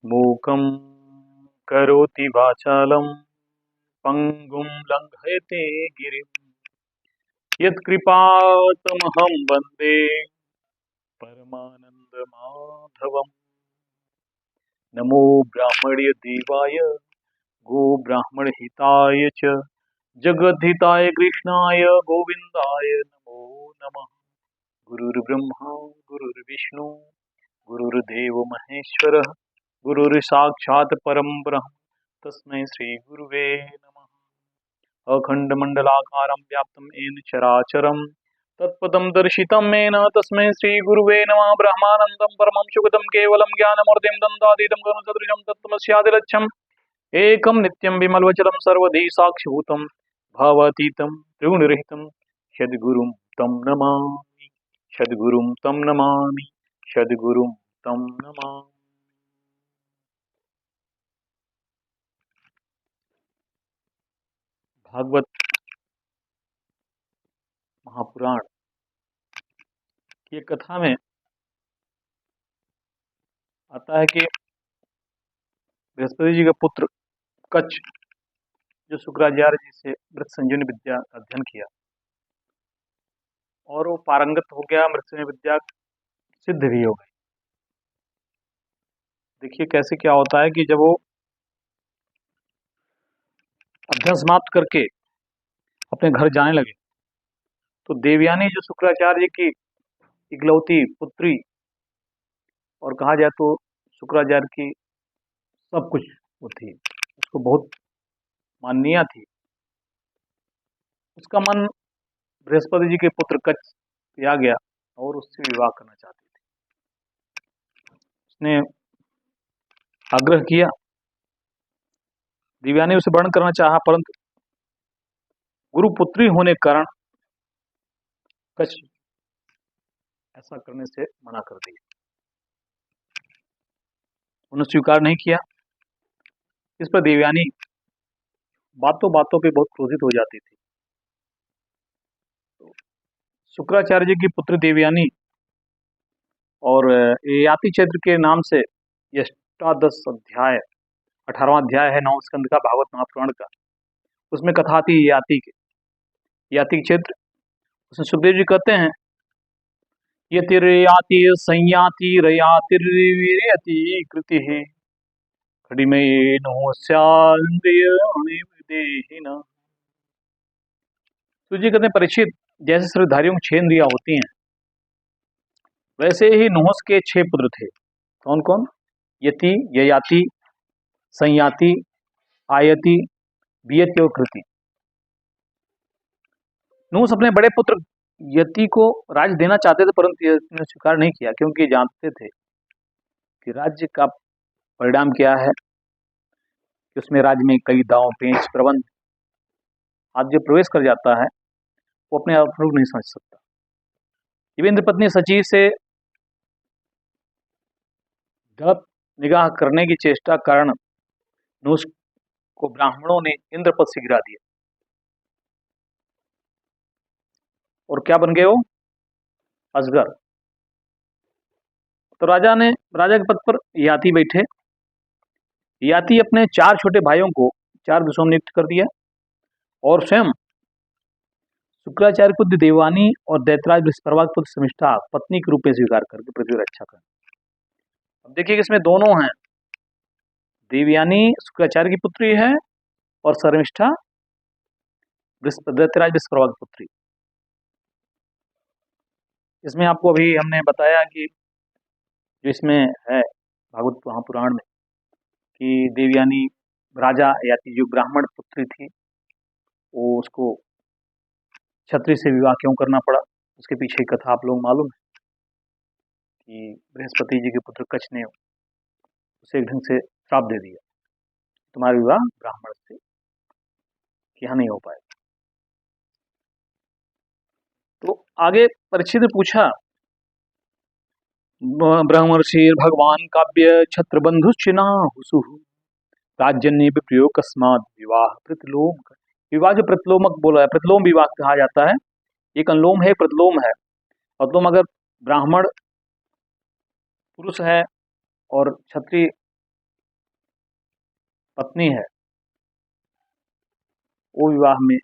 मूकं करोति वाचालं पंगुं लंघयते गिरिं यत्कृपातमहं वन्दे परमानन्दमाधवम्। नमो ब्राह्मण्य देवाय गो ब्राह्मण हिताय च जगद्धिताय कृष्णाय गोविन्दाय नमो नमः। गुरुर्ब्रह्मा गुरुर्विष्णु गुरुर्देव महेश्वरः गुरुर्साक्षात् परं ब्रह्म तस्मै श्री गुरुवे नमः। अखण्डमण्डलाकारं व्याप्तं येन चराचरं तत्पदं दर्शितं येन तस्मै श्री गुरुवे नमः। ब्रह्मानन्दं परमं सुगतं केवलं ज्ञानमूर्तिं दन्तातीतं गुणसदृशं तत्त्वमस्यादिलक्ष्यम् एकं नित्यं विमलवचलं सर्वधी साक्षिभूतं भावातीतं त्रिगुणरहितं सद्गुरुं तं नमामि। सद्गुरुं तं नमामि। सद्गुरुं तं नमामि। भागवत महापुराण की एक कथा में आता है कि बृहस्पति जी का पुत्र कच्छ जो शुक्राचार्य जी से मृत संजीवनी विद्या का अध्ययन किया और वो पारंगत हो गया, मृत संजीवनी विद्या सिद्ध भी हो गई। देखिए कैसे क्या होता है कि जब वो अध्ययन समाप्त करके अपने घर जाने लगे तो देवयानी जो शुक्राचार्य की इकलौती पुत्री और कहा जाए तो शुक्राचार्य की सब कुछ वो थी, उसको बहुत माननीय थी। उसका मन बृहस्पति जी के पुत्र कच्छ पे आ गया और उससे विवाह करना चाहती थी। उसने आग्रह किया, देवयानी उसे वर्ण करना चाहा, परंतु गुरुपुत्री होने के कारण कच्छ ऐसा करने से मना कर दिया। उन्होंने स्वीकार नहीं किया। इस पर देवयानी बातों बातों पे बहुत क्रोधित हो जाती थी। शुक्राचार्य जी की पुत्र देवयानी और याति चैत्र के नाम से ये अष्टादश अध्याय 18वां अध्याय है 9 स्कंद का भागवत महापुराण का। उसमें कथा आती है याति चैत्र। उसमें सुखदेव जी कहते हैं यतिर्याति संयाति रयातिर्वीर्यति कृति खडिमेनो स्यान्द्रियाणि विदेहिना। तो जी कहते हैं परीक्षित, जैसे शरीरधारियों की 6 इंद्रियां होती हैं वैसे ही नहुस के 6 पुत्र थे। कौन कौन? यति, ययाति, संयाति, आयति, वियति और कृति। नहुस अपने बड़े पुत्र यति को राज्य देना चाहते थे, परंतु यति ने स्वीकार नहीं किया क्योंकि जानते थे कि राज्य का परिणाम क्या है, कि उसमें राज्य में कई दांव पेंच प्रबंध आज जो प्रवेश कर जाता है वो अपने आप नहीं समझ सकता। देवेंद्र पत्नी सची से गलत निगाह करने की चेष्टा कारण नहुस को ब्राह्मणों ने इंद्रपद से गिरा दिया और क्या बन गए वो? अजगर। तो राजा के पद पर याति बैठे। याति अपने 4 छोटे भाइयों को 4 दिशाओं में नियुक्त कर दिया और स्वयं शुक्राचार्य पुत्र देवानी और दैत्यराज बृहस्पति पुत्र शर्मिष्ठा पत्नी के रूप में स्वीकार करके पृथ्वी की रक्षा कर। अब देखिए कि इसमें दोनों हैं, देवयानी शुक्राचार्य की पुत्री है और शर्मिष्ठा दैत्यराज बृहस्पति पुत्री। इसमें आपको अभी हमने बताया कि जो इसमें है भागवत महापुराण में कि देवयानी राजा याति जो ब्राह्मण पुत्री थी वो उसको क्षत्रिय से विवाह क्यों करना पड़ा, उसके पीछे की कथा आप लोग मालूम है कि बृहस्पति जी के पुत्र कच्छ ने उसे एक ढंग से श्राप दे दिया, तुम्हारा विवाह ब्राह्मण से यहाँ नहीं हो पाएगा। तो आगे परीक्षित ने पूछा, ब्रह्मर्षि भगवान काव्य छत्रबंधुश्चिना हुसु राजन्य प्रयोग कस्मात विवाह प्रतिलोम। विवाह जो प्रतिलोमक बोला है, प्रतिलोम विवाह कहा जाता है। एक अनुलोम है, प्रतिलोम है। अनुलोम अगर ब्राह्मण पुरुष है और क्षत्रिय पत्नी है वो विवाह में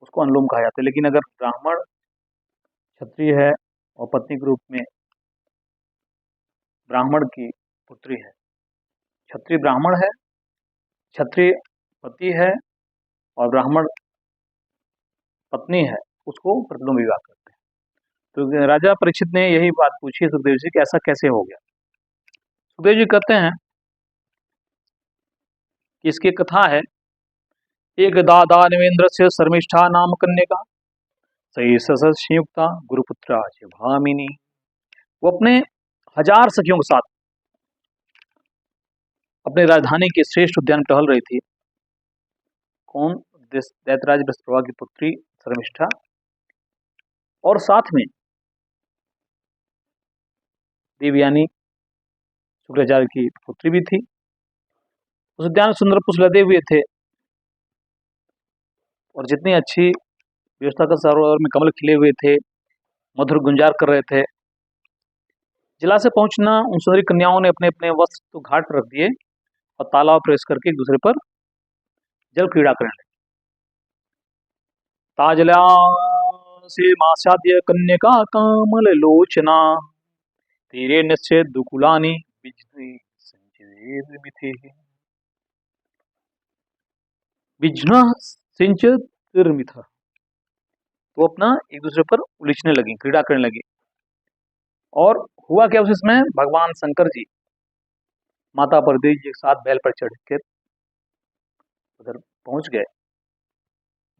उसको अनुलोम कहा जाता है। लेकिन अगर ब्राह्मण क्षत्रिय है और पत्नी के रूप में ब्राह्मण की पुत्री है, क्षत्रिय ब्राह्मण है, क्षत्रिय पति है और ब्राह्मण पत्नी है, उसको प्रतिलोम विवाह करते हैं। तो राजा परीक्षित ने यही बात पूछी सुखदेव जी कि ऐसा कैसे हो गया। सुखदेव जी कहते हैं कि इसकी कथा है, एक दादा नवेंद्र से शर्मिष्ठा नाम कन्या सही संयुक्ता गुरुपुत्रा भामिनी। वो अपने 1000 सखियों के साथ अपने राजधानी के श्रेष्ठ उद्यान में टहल रही थी। कौन? दैत्यराज बृहस्पति की पुत्री शर्मिष्ठा और साथ में देवयानी शुक्राचार्य की पुत्री भी थी। उस उद्यान में सुंदर पुष्प लदे हुए थे और जितनी अच्छी व्यवस्था का सरोवर में कमल खिले हुए थे, मधुर गुंजार कर रहे थे। जिला से पहुंचना उन सुंदरी कन्याओं ने अपने अपने वस्त्र तो घाट पर रख दिए और तालाब प्रवेश करके एक दूसरे पर जल क्रीड़ा करने लगे। ताजला से मासाद्य कन्या कमल लोचना तीरे निश्चय दुकुलानी बिजना सिंचित। तो अपना एक दूसरे पर उलिझने लगी, क्रीड़ा करने लगी। और हुआ क्या, उस इसमें भगवान शंकर जी माता पार्वती जी के साथ बैल पर चढ़ के उधर पहुंच गए।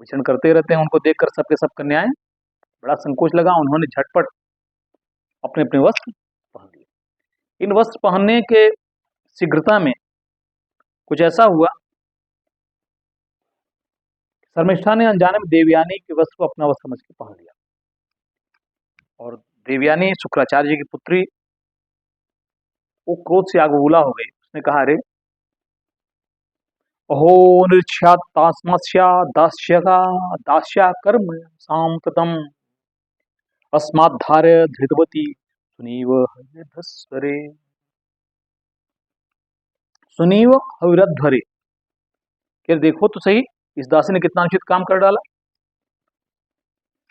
विचरण करते रहते हैं, उनको देखकर सबके सब कन्याएं बड़ा संकोच लगा। उन्होंने झटपट अपने अपने वस्त्र पहन लिए। इन वस्त्र पहनने के शीघ्रता में कुछ ऐसा हुआ, शर्मिष्ठा ने अनजाने में देवयानी के वस्त्र को अपना वस्त्र समझ के पहन लिया। और देवयानी शुक्राचार्य जी की पुत्री वो क्रोध से आग बबूला हो गई। उसने कहा, अरे अहो नृक्षात्मस्या दास्यका दास्या कर्म सांप्रतम अस्माद्धार्य धृतवती सुनीव हविरध्वरे सुनीव हविरध्वरे। कि देखो तो सही, इस दासी ने कितना अनुचित काम कर डाला।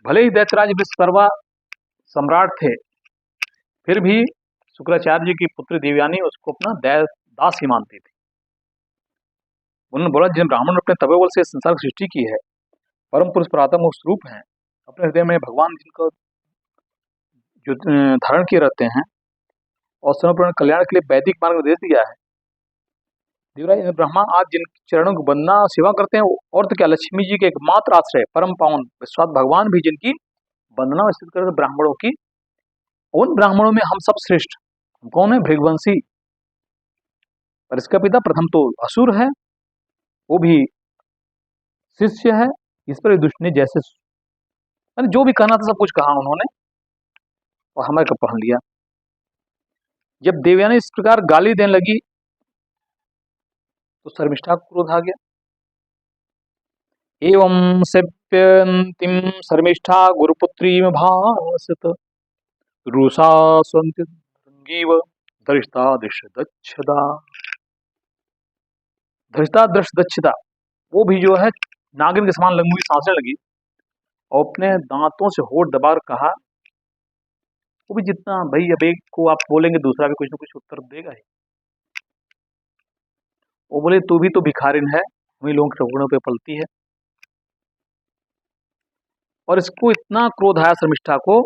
भले ही दैत्यराज विश्वकर्मा सम्राट थे, फिर भी शुक्राचार्य जी की पुत्री देवयानी उसको अपना दास ही मानती थी। उन्होंने बोला, जिन ब्राह्मण ने अपने तपोबल से संसार की सृष्टि की है, परम पुरुष परात्म स्वरूप है, अपने हृदय में भगवान जिनको जो धारण किए रहते हैं और सर्वपूर्ण कल्याण के लिए वैदिक मार्ग निर्देश दिया है। देवराज ब्रह्मा आज जिन चरणों की वंदना और सेवा करते हैं, और तो क्या, लक्ष्मी जी के एकमात्र आश्रय परम पावन विश्वास भगवान भी जिनकी वंदना स्थित करते ब्राह्मणों की, उन ब्राह्मणों में हम सब श्रेष्ठ। कौन है? भृगवंशी। पर इसका पिता प्रथम तो असुर है, वो भी शिष्य है। इस पर दुष्ट ने जैसे जो भी कहना था सब कुछ कहा उन्होंने और हमारे को पहन लिया। जब देवयानी इस प्रकार गाली देने लगी तो शर्मिष्ठा को क्रोध आ गया। एवं सेप्यंतिम शर्मिष्ठा गुरुपुत्री में भासत रूसा संतीव दृष्टा दक्षता। वो भी जो है नागिन के समान लंबी सांसने लगी और अपने दांतों से होठ दबाकर कहा, वो भी जितना भाई, अब एक को आप बोलेंगे दूसरा भी कुछ ना कुछ उत्तर देगा ही। वो बोले, तू भी तो भिखारिन है, वही लोगों के टुकड़ों पे पलती है। और इसको इतना क्रोध आया शर्मिष्ठा को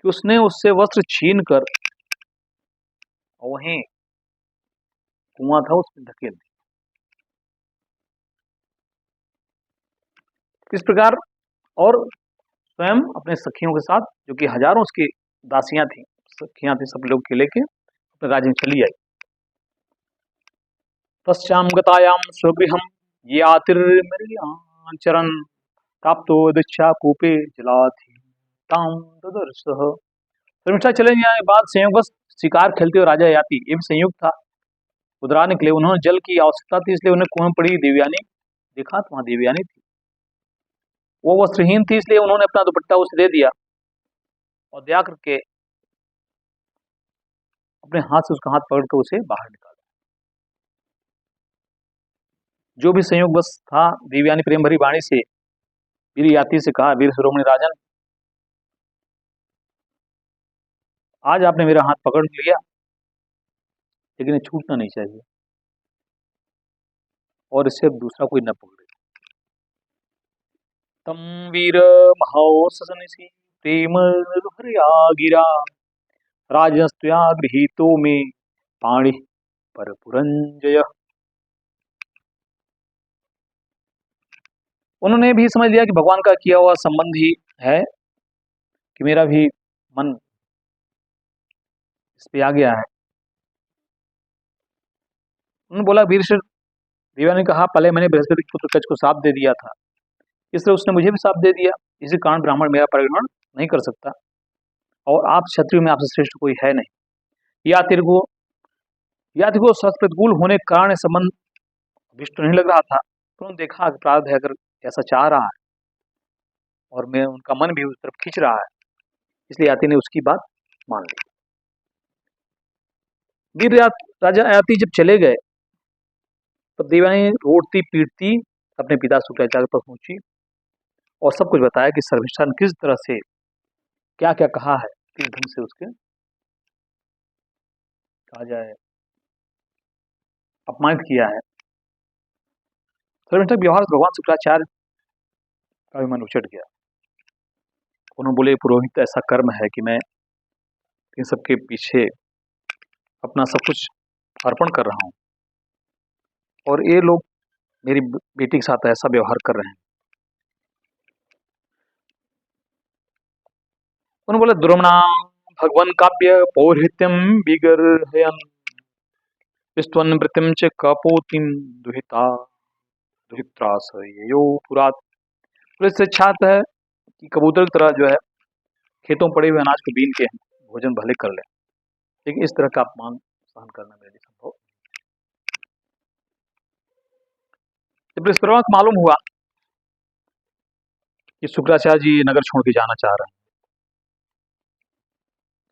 कि उसने उससे वस्त्र छीन कर वहीं कुआं था उसमें धकेल दिया। इस प्रकार और स्वयं अपने सखियों के साथ, जो कि हजारों उसकी दासियां थी, सखियां थी, सब लोग के लेके अपने राज्य में चली आई। तस्याम गतायाम स्वगृहम ये आतिर्मर्याचरण प्राप्तो दीक्षा कूपे जलाधि ताम ददर्शः। शर्मिष्ठा चले जाने के बाद संयोगवश शिकार खेलते हुए राजा याति एवं संयुक्त था उधरा निकले। उन्होंने जल की आवश्यकता थी, इसलिए उन्हें कुएं पड़ी देवयानी देखा तो वहां देवयानी थी। वो वस्त्रहीन थी, इसलिए उन्होंने अपना दुपट्टा उसे दे दिया और दया करके अपने हाथ से उसका हाथ पकड़कर उसे बाहर निकाला। जो भी संयोग बस था, देवयानी प्रेम भरी वाणी से वीर याति से कहा, वीर शिरोमणि राजन, आज आपने मेरा हाथ पकड़ लिया, लेकिन ये छूटना नहीं चाहिए और इससे अब दूसरा कोई न पकड़े। तम वीर महाओसनिसी प्रेम हरिया गिरा, राजस्तुया गृहीतो में पाणि पर पुरंजय। उन्होंने भी समझ लिया कि भगवान का किया हुआ संबंध ही है कि मेरा भी मन इस पे आ गया है। उन्होंने बोला, वीर देवा ने कहा, पहले मैंने बृहस्पति के पुत्र कच्छ को शाप दे दिया था, इसलिए उसने मुझे भी शाप दे दिया, इसी कारण ब्राह्मण मेरा परिग्रहण नहीं कर सकता, और आप क्षत्रिय में आपसे श्रेष्ठ कोई है नहीं। याति को सच प्रतिकूल होने के कारण संबंध अभिष्ट नहीं लग रहा था, तो उन्होंने देखा कि प्रारब्ध है, अगर ऐसा चाह रहा है और मैं उनका मन भी उस तरफ खींच रहा है, इसलिए याति ने उसकी बात मान ली। वीर राजा याति जब चले गए, तब देवयानी रोटती पीटती अपने पिता शुक्राचार्य पर पहुंची और सब कुछ बताया कि शर्मिष्ठा ने किस तरह से क्या क्या कहा है, किस ढंग से उसके कहा जाए अपमानित किया है। शर्मिष्ठा व्यवहार भगवान शुक्राचार्य का भी मन उचट गया। उन्होंने बोले, पुरोहित ऐसा कर्म है कि मैं इन सबके पीछे अपना सब कुछ अर्पण कर रहा हूं, और ये लोग मेरी बेटी के साथ ऐसा व्यवहार कर रहे हैं। उन्होंने बोले, द्रुमणा भगवान काव्य पौरहित्यम विगर्हयन् विस्त्वन् वृत्तिम च कपोतिम दुहित्रास यो पुरात। तो इससे अच्छा है कि कबूतर की तरह जो है खेतों में पड़े हुए अनाज को बीन के भोजन भले कर ले, लेकिन इस तरह का अपमान सहन करना मेरे लिए संभव। जब बृहस्पति को मालूम हुआ कि शुक्राचार्य जी नगर छोड़ के जाना चाह रहे हैं,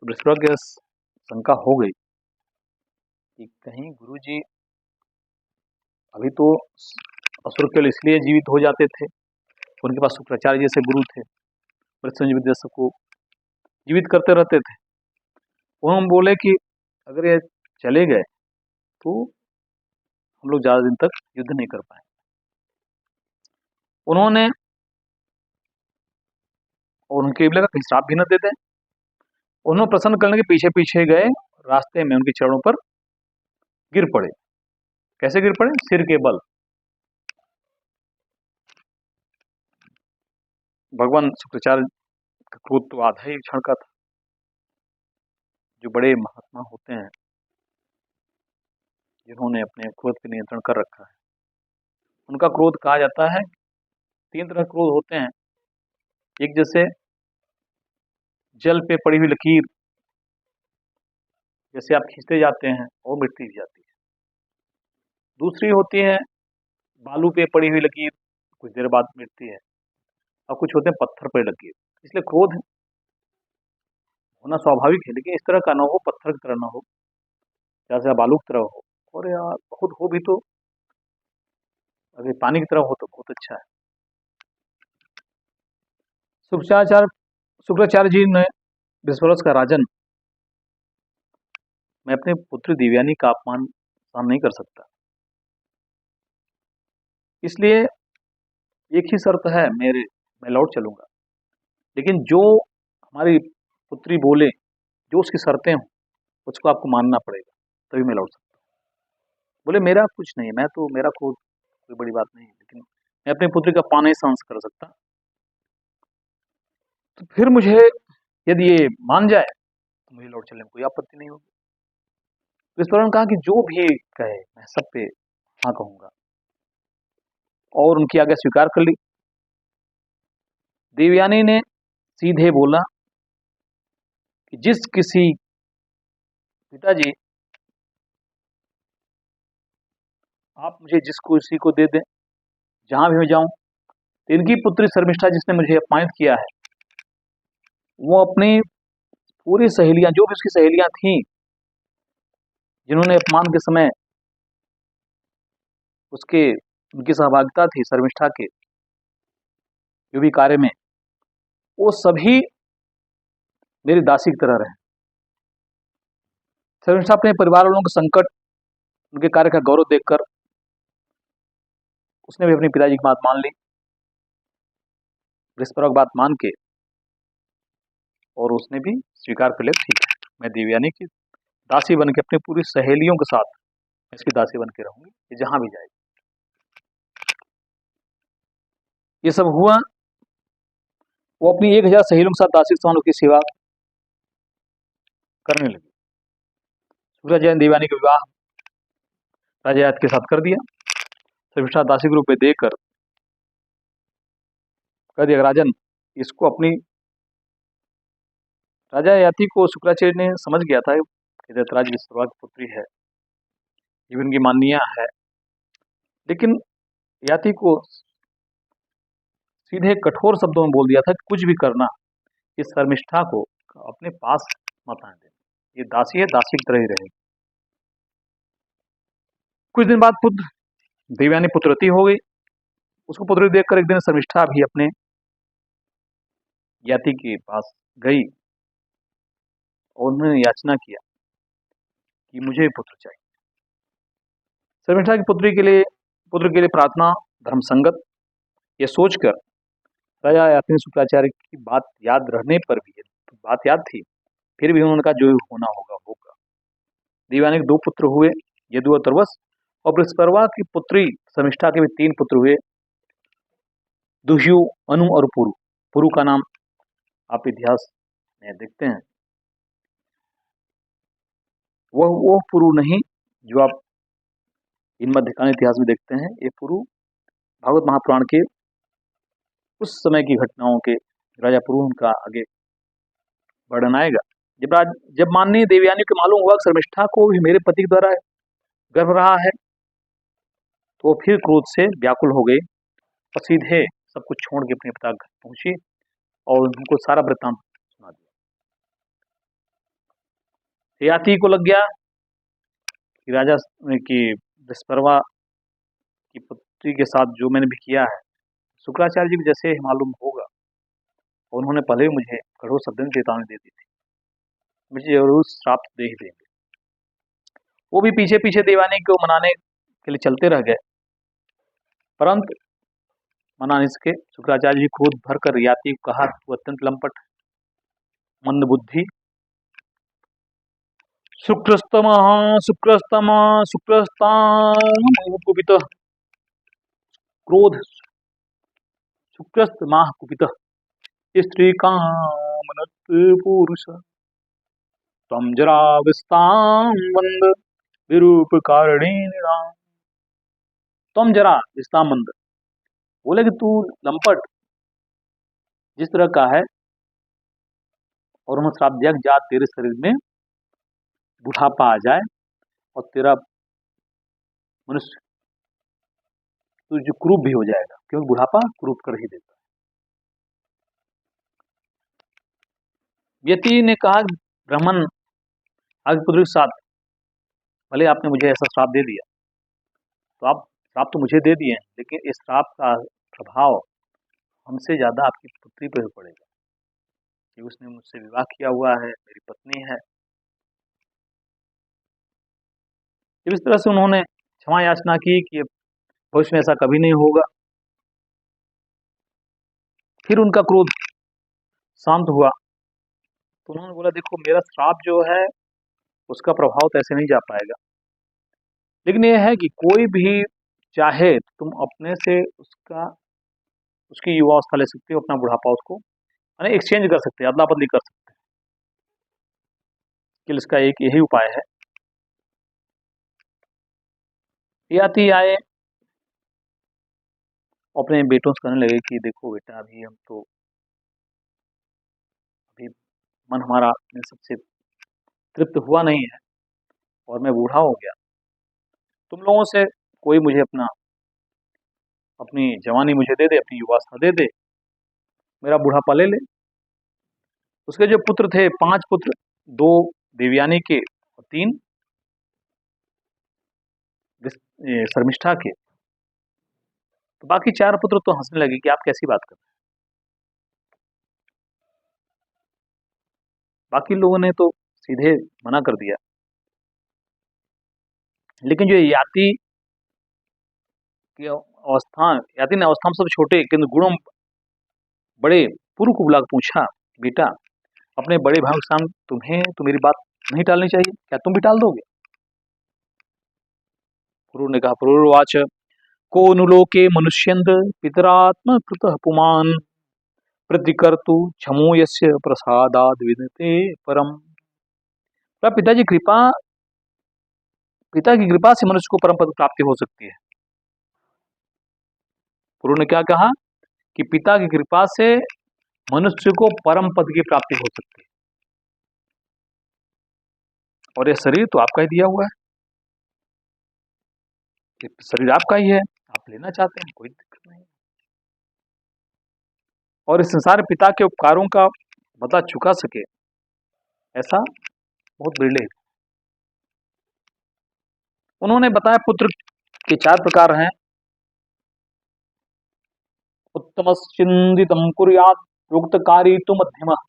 तो बृहस्पति को शंका हो गई कि कहीं गुरु जी अभी तो असुर केवल इसलिए जीवित हो जाते थे, उनके पास शुक्राचार्य जैसे गुरु थे, विद्यासक को जीवित करते रहते थे। उन्होंने बोले कि अगर ये चले गए तो हम लोग ज्यादा दिन तक युद्ध नहीं कर पाए। उन्होंने और उनके लगा कहीं श्राप भी न दे दें। उन्होंने प्रसन्न करने के पीछे पीछे गए, रास्ते में उनके चरणों पर गिर पड़े। कैसे गिर पड़े? सिर के बल। भगवान शुक्राचार्य का क्रोध तो आधा ही क्षण का था। जो बड़े महात्मा होते हैं, जिन्होंने अपने क्रोध पर नियंत्रण कर रखा है, उनका क्रोध कहा जाता है, 3 तरह के क्रोध होते हैं। एक जैसे जल पे पड़ी हुई लकीर, जैसे आप खींचते जाते हैं और मिटती जाती है। दूसरी होती है बालू पे पड़ी हुई लकीर, कुछ देर बाद मिटती है। और कुछ होते हैं पत्थर पर लकीर। इसलिए क्रोध होना स्वाभाविक है, लेकिन इस तरह का ना हो, पत्थर की तरह ना हो, जैसे बालू की तरह हो, और यार बहुत हो भी तो अगर पानी की तरह हो तो बहुत अच्छा है। शुक्राचार्य जी ने विश्वरस का राजन, मैं अपनी पुत्री देवयानी का अपमान सहन नहीं कर सकता, इसलिए एक ही शर्त है मैं लौट चलूंगा, लेकिन जो हमारी पुत्री बोले, जो उसकी शर्तें हों, उसको आपको मानना पड़ेगा, तभी मैं लौट सकता हूँ। बोले, मेरा कुछ नहीं, मैं तो मेरा कोई बड़ी बात नहीं है, लेकिन मैं अपनी पुत्री का अपमान नहीं सहन कर सकता। तो फिर मुझे यदि ये मान जाए तो मुझे लौट चलने में कोई आपत्ति नहीं होगी। तो इस दौरान कहा कि जो भी कहे मैं सब पे हाँ कहूंगा, और उनकी आज्ञा स्वीकार कर ली। देवयानी ने सीधे बोला कि जिस किसी पिताजी आप मुझे जिस कुर्सी को दे दें, जहां भी मैं जाऊं, तो इनकी पुत्री शर्मिष्ठा जिसने मुझे अपमानित किया है, वो अपनी पूरी सहेलियां, जो भी उसकी सहेलियां थीं, जिन्होंने अपमान के समय उसके उनकी सहभागिता थी शर्मिष्ठा के जो भी कार्य में, वो सभी मेरी दासी की तरह रहे। शर्मिष्ठा अपने परिवार वालों के संकट, उनके कार्य का गौरव देखकर उसने भी अपने पिताजी की बात मान ली, विस्तारक बात मान के, और उसने भी स्वीकार कर लिया, ठीक है मैं देवयानी की दासी बन के अपनी पूरी सहेलियों के साथ इसकी दासी बन के रहूंगी, ये जहां भी जाएगी। ये सब हुआ, वो अपनी 1000 सहेलियों के साथ दासी समानों की सेवा करने लगी। सुभद्रा ने देवयानी का विवाह राजा ययाति के साथ कर दिया। शर्मिष्ठा दासी के रूप में देकर कह दिया, राजन इसको अपनी, राजा ययाति को शुक्राचार्य ने समझ गया था कि दत्तराज विश्रवा की पुत्री है, ये भी उनकी मान्या है, लेकिन ययाति को सीधे कठोर शब्दों में बोल दिया था कि कुछ भी करना, इस शर्मिष्ठा को अपने पास मत आने देना, ये दासी है, दासी की तरह ही रहेगी। कुछ दिन बाद पुत्र देवयानी पुत्रवती हो गई। उसको पुत्री देखकर एक दिन शर्मिष्ठा भी अपने ययाति के पास गई और उन्होंने याचना किया कि मुझे पुत्र चाहिए। शर्मिष्ठा की पुत्र के लिए प्रार्थना धर्म संगत, ये सोचकर राजा ययाति ने शुक्राचार्य की बात याद रहने पर भी, तो बात याद थी, फिर भी उन्होंने कहा जो होना होगा होगा। देवयानी के 2 पुत्र हुए, यदु और तुर्वस, और बृहस्पति की पुत्री शर्मिष्ठा के भी 3 पुत्र हुए, दुह्यु, अनु और पुरु। पुरु का नाम आप इतिहास में देखते हैं, वो पुरु नहीं जो आप इन मध्यकालीन इतिहास में देखते हैं। ये पुरु भागवत महापुराण के उस समय की घटनाओं के राजा पुरु का आगे वर्णन आएगा। जब माननीय देवयानी को मालूम हुआ शर्मिष्ठा को भी मेरे पति के द्वारा गर्भ रहा है, तो फिर क्रोध से व्याकुल हो गए और सीधे सब कुछ छोड़ के अपने पिता घर पहुंची और उनको सारा वृत्तांत सुना दिया। ययाति को लग गया कि राजा की विस्परवा की पुत्री के साथ जो मैंने भी किया है, शुक्राचार्य जी को जैसे मालूम होगा, और उन्होंने पहले भी मुझे कठोर शब्दों में चेतावनी दे दी थी, मुझे जरूर श्राप दे ही देंगे। वो भी पीछे पीछे देवयानी को मनाने के लिए चलते रह गए, परंतु मनाने से शुक्राचार्य जी क्रोध भरकर ययाति को कहा, तू अत्यंत लंपट मंद बुद्धि, शुक्रस्तम कुपित क्रोध, शुक्रस्त माह कुपित स्त्री कामनत पुरुष, तम जरा विस्ताम वंद विरूप कारणी निराम। तम जरा विस्ताम वंद, बोले कि तू लंपट जिस तरह का है, और उन्होंने श्राप दिया जा तेरे शरीर में बुढ़ापा आ जाए और तेरा मनुष्य तू जो क्रूप भी हो जाएगा, क्योंकि बुढ़ापा क्रूप कर ही देता है। यति ने कहा, ब्राह्मण आगे पुत्र के साथ भले आपने मुझे ऐसा श्राप दे दिया, तो आप श्राप तो मुझे दे दिए हैं, लेकिन इस श्राप का प्रभाव हमसे ज्यादा आपकी पुत्री पर पड़ेगा, कि उसने मुझसे विवाह किया हुआ है, मेरी पत्नी है। जब इस तरह से उन्होंने क्षमा याचना की कि भविष्य में ऐसा कभी नहीं होगा, फिर उनका क्रोध शांत हुआ, तो उन्होंने बोला, देखो मेरा श्राप जो है उसका प्रभाव तो ऐसे नहीं जा पाएगा, लेकिन यह है कि कोई भी चाहे तुम अपने से उसकी युवावस्था ले सकते हो, अपना बुढ़ापा उसको यानी एक्सचेंज कर सकते हैं, अदला बदली कर सकते हैं, कि इसका एक यही उपाय है। ययाति आए, अपने बेटों से कहने लगे कि देखो बेटा, अभी हम तो अभी मन हमारा अपने सबसे तृप्त हुआ नहीं है और मैं बूढ़ा हो गया, तुम लोगों से कोई मुझे अपनी जवानी मुझे दे दे, अपनी युवावस्था दे दे, मेरा बूढ़ापा ले ले। उसके जो पुत्र थे 5 पुत्र, 2 देवयानी के और 3 शर्मिष्ठा के, तो बाकी 4 पुत्र तो हंसने लगे कि आप कैसी बात कर रहे हैं। बाकी लोगों ने तो सीधे मना कर दिया, लेकिन जो याति ने अवस्था में सब छोटे किंतु गुणों बड़े, पुरु को बुला के पूछा, बेटा अपने बड़े भाई के सामने तुम्हें तो मेरी बात नहीं टालनी चाहिए, क्या तुम भी टाल दोगे? पुरु ने कहा, पुरुर्वाच को नुलोके मनुष्येन्द्र पितरात्म कृत पुमान प्रतिकर्तु क्षमो यस्य प्रसादाद विदते परम। पिता की कृपा से मनुष्य को परम पद प्राप्ति हो सकती है। पुरु ने क्या कहा कि पिता की कृपा से मनुष्य को परम पद की प्राप्ति हो सकती है, और यह शरीर तो आपका ही दिया हुआ है, ये शरीर आपका ही है, आप लेना चाहते हैं, कोई दिक्कत नहीं। और इस संसार में पिता के उपकारों का बदला चुका सके ऐसा बहुत बिरले। उन्होंने बताया पुत्र के 4 प्रकार हैं। उत्तमश्चिन्दितं कुर्यात् युक्तकारी तु मध्यमः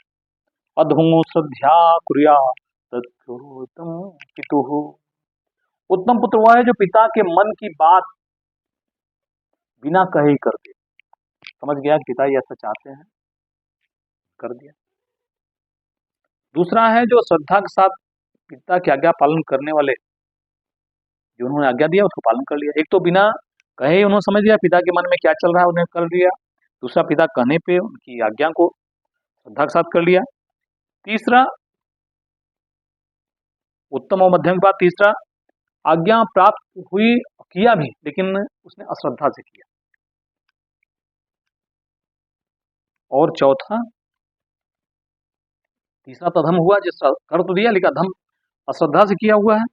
अधमो श्रद्धा कुर्यात् तत्कुरुतं पितुः। उत्तम पुत्र वह है जो पिता के मन की बात बिना कहे ही कर दे। समझ गया कि पिता ये ऐसा चाहते हैं, कर दिया। दूसरा है जो श्रद्धा के साथ पिता की आज्ञा पालन करने वाले, जो उन्होंने आज्ञा दिया उसको पालन कर लिया। एक तो बिना कहे ही उन्होंने समझ लिया पिता के मन में क्या चल रहा है, उन्हें कर लिया। दूसरा, पिता कहने पे उनकी आज्ञा को श्रद्धा के साथ कर लिया। तीसरा, उत्तम और मध्यम के बाद तीसरा, आज्ञा प्राप्त हुई, किया भी, लेकिन उसने अश्रद्धा से किया। और चौथा, तीसरा तो अधम हुआ, जिस कर तो दिया लेकिन अधम अश्रद्धा से किया हुआ है।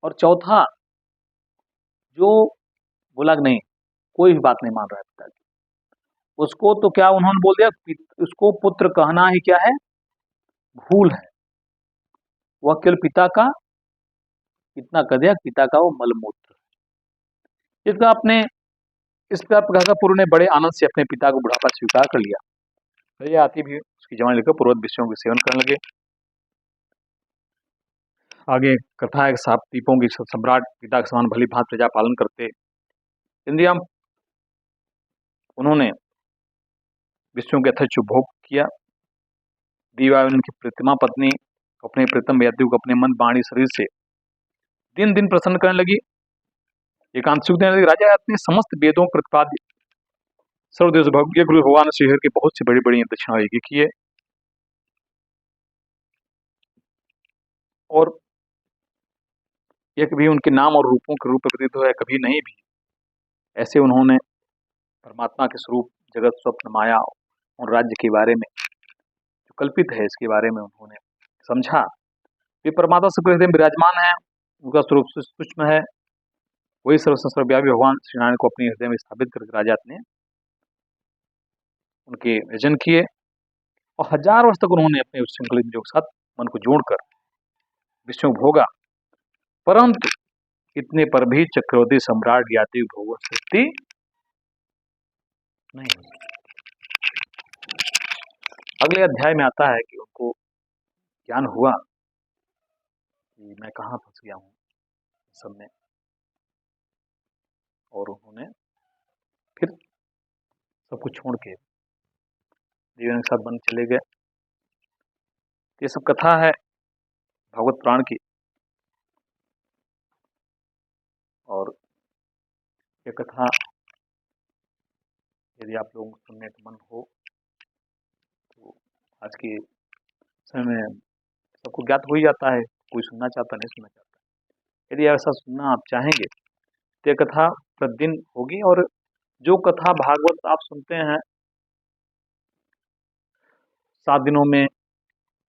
और चौथा, जो बोला कि नहीं, कोई भी बात नहीं मान रहा है पिता की, उसको तो क्या उन्होंने बोल दिया, उसको पुत्र कहना ही क्या है, भूल है। वह केवल पिता का इतना कह दिया, पिता का वो मलमूत्र। इसका अपने इस प्रकार पूर्व ने बड़े आनंद से अपने पिता को बुढ़ापा स्वीकार कर लिया। ये आती भी उसकी जवानी लेकर पूर्वत विषयों के सेवन करने लगे। आगे कथा है, सात दीपों की सम्राट पिता के समान भली भांति प्रजा पालन करते इंद्रिया, उन्होंने विषयों के यथेच्छ भोग किया। दीवान की प्रतिमा पत्नी अपने प्रीतम यात्री को अपने मन वाणी शरीर से दिन दिन प्रसन्न करने लगी। एकांत सुख देने लगी। राजा अपने समस्त वेदों प्रतिपाद्य सर्वदेश भव्य गुरु भगवान श्रीहरि के बहुत सी बड़ी बड़ी दक्षिणा यज्ञ किए, और यह कभी उनके नाम और रूपों के रूप में प्रतीत हुआ है, कभी नहीं भी। ऐसे उन्होंने परमात्मा के स्वरूप, जगत, स्वप्न, माया और राज्य के बारे में जो कल्पित है इसके बारे में उन्होंने समझा। वे परमात्मा सबके हृदय में विराजमान है, उनका स्वरूप सूक्ष्म है। वही सर्वव्यापी भगवान श्री नारायण को अपने हृदय में स्थापित करके राजा ने उनके भजन किए, और 1000 वर्ष तक उन्होंने अपने उस संकलित योग के साथ मन को जोड़कर विषयों भोगा। परंतु इतने पर भी चक्रवर्ती सम्राट याति भोग शक्ति नहीं। अगले अध्याय में आता है कि उनको ज्ञान हुआ कि मैं कहाँ फंस गया हूँ सब में, और उन्होंने फिर सब कुछ छोड़ के जीवन के साथ बन चले गए। ये सब कथा है भागवत पुराण की, और ये कथा यदि आप लोगों को सुनने का मन हो तो आज के समय में सबको ज्ञात हो ही जाता है, कोई सुनना चाहता नहीं सुनना चाहता। यदि ऐसा सुनना आप चाहेंगे तो ये कथा प्रतिदिन होगी, और जो कथा भागवत आप सुनते हैं 7 दिनों में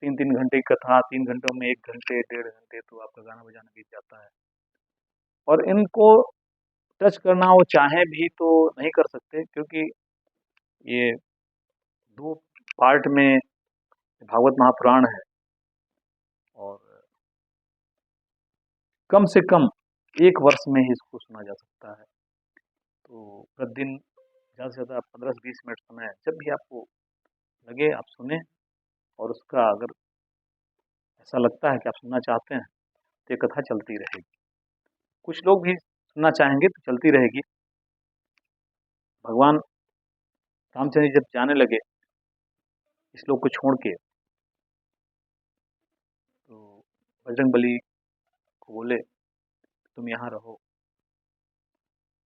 3-3 घंटे की कथा, 3 घंटों में 1 घंटे 1.5 घंटे, तो आपका गाना बजाना बीत जाता है। और इनको टच करना वो चाहे भी तो नहीं कर सकते, क्योंकि ये 2 पार्ट में भागवत महापुराण है, और कम से कम 1 वर्ष में ही इसको सुना जा सकता है। तो प्रतिदिन ज़्यादा से ज़्यादा 15 से 20 मिनट समय जब भी आपको लगे आप सुने, और उसका अगर ऐसा लगता है कि आप सुनना चाहते हैं तो ये कथा चलती रहेगी। कुछ लोग भी सुनना चाहेंगे तो चलती रहेगी। भगवान रामचंद्र जी जब जाने लगे इस लोक को छोड़ के, तो बजरंगबली को बोले तुम यहाँ रहो।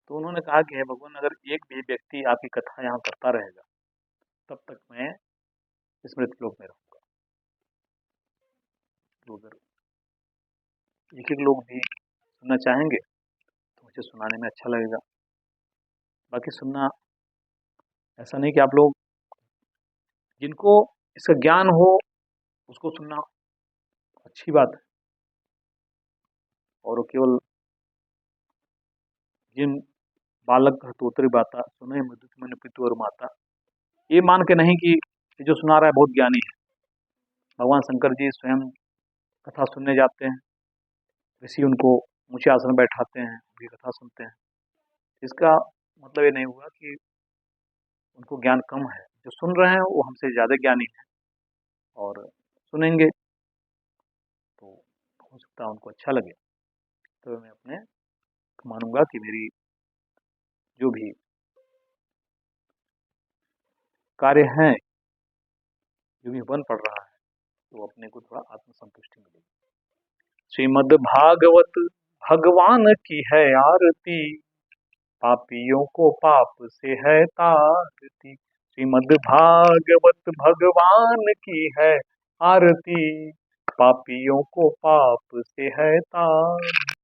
तो उन्होंने कहा कि हे भगवान, अगर एक भी व्यक्ति आपकी कथा यहाँ करता रहेगा तब तक मैं इस मृत्यु लोक में रहूंगा। तो अगर एक एक लोग भी सुनना चाहेंगे तो मुझे सुनाने में अच्छा लगेगा। बाकी सुनना ऐसा नहीं कि आप लोग, जिनको इसका ज्ञान हो उसको सुनना अच्छी बात है, और वो केवल जिन बालक हतोतरी बाता सुने मधुत मन पितु और माता, ये मान के नहीं कि ये जो सुना रहा है बहुत ज्ञानी है। भगवान शंकर जी स्वयं कथा सुनने जाते हैं, ऋषि उनको ऊंचे आसन में बैठाते हैं, उनकी कथा सुनते हैं। इसका मतलब ये नहीं हुआ कि उनको ज्ञान कम है। जो सुन रहे हैं वो हमसे ज़्यादा ज्ञानी है, और सुनेंगे तो हो सकता है उनको अच्छा लगे। तो मैं अपने मानूंगा कि मेरी जो भी कार्य हैं, जो भी बन पड़ रहा है, तो अपने को थोड़ा आत्मसंतुष्टि मिलेगी। श्रीमद् भागवत भगवान की है आरती, पापियों को पाप से है तारती। श्रीमद् भागवत भगवान की है आरती, पापियों को पाप से है तारती।